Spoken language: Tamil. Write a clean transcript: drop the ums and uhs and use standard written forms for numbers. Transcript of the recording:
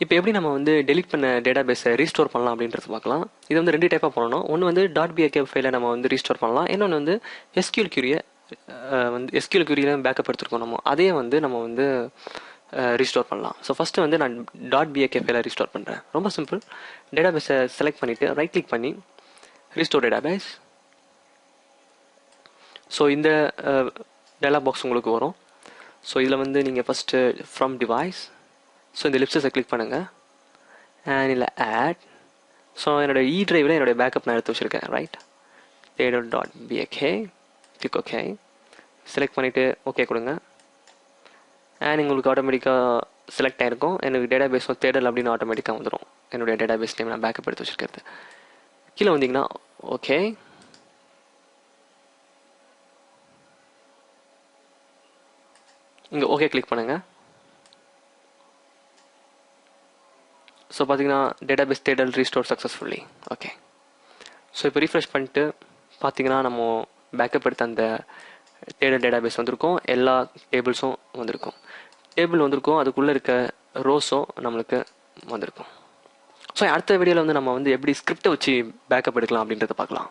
இப்போ எப்படி நம்ம வந்து டெலிட் பண்ண டேட்டா பேஸை ரீஸ்டோர் பண்ணலாம் அப்படின்றது பார்க்கலாம். இது வந்து 2 டைப்பாக பண்ணணும். ஒன்று வந்து .bak ஃபைலை நம்ம வந்து ரீஸ்டோர் பண்ணலாம். இன்னொன்று வந்து SQL query வந்து SQL queryயில் பேக்கப் எடுத்துருக்கோம் நம்ம, அதே வந்து நம்ம வந்து ரீஸ்டோர் பண்ணலாம். ஸோ ஃபஸ்ட்டு வந்து நான் .bak ஃபைலை ரீஸ்டோர் பண்ணுறேன். ரொம்ப சிம்பிள். டேட்டா பேஸை செலக்ட் பண்ணிவிட்டு ரைட் கிளிக் பண்ணி ரீஸ்டோர் டேட்டா பேஸ். ஸோ இந்த டயலாக் பாக்ஸ் உங்களுக்கு வரும். ஸோ இதில் வந்து நீங்கள் ஃபஸ்ட்டு ஃப்ரம் டிவைஸ், ஸோ இந்த லிப்ஸை கிளிக் பண்ணுங்கள். அண்ட் இல்லை ஆட். ஸோ என்னோடய இ ட்ரைவில் என்னுடைய பேக்கப் நான் எடுத்து வச்சுருக்கேன். Right, .bak click okay. Select பண்ணிவிட்டு ஓகே கொடுங்க. அண்ட் உங்களுக்கு ஆட்டோமேட்டிக்காக செலக்ட் ஆகிருக்கும். எனக்கு டேட்டா பேஸ் தேடல் அப்படின்னு ஆட்டோமேட்டிக்காக வந்துடும். என்னுடைய டேட்டா பேஸ் நேம் நான் பேக்கப் எடுத்து வச்சுருக்கிறது. கீழே வந்தீங்கன்னா ஓகே. இங்கே ஓகே கிளிக் பண்ணுங்கள். ஸோ பார்த்தீங்கன்னா டேட்டா பேஸ் தேடல் ரீஸ்டோர் சக்ஸஸ்ஃபுல்லி. ஓகே. ஸோ இப்போ ரீஃப்ரெஷ் பண்ணிட்டு பார்த்தீங்கன்னா நம்ம பேக்கப் எடுத்த அந்த தேடல் டேட்டா பேஸ் வந்திருக்கும். எல்லா டேபிள்ஸும் வந்திருக்கும். டேபிள் வந்திருக்கும், அதுக்குள்ளே இருக்க ரோஸும் நம்மளுக்கு வந்திருக்கும். ஸோ அடுத்த வீடியோவில் வந்து நம்ம வந்து எப்படி ஸ்கிரிப்டை வச்சு பேக்கப் எடுக்கலாம் அப்படின்றத பார்க்கலாம்.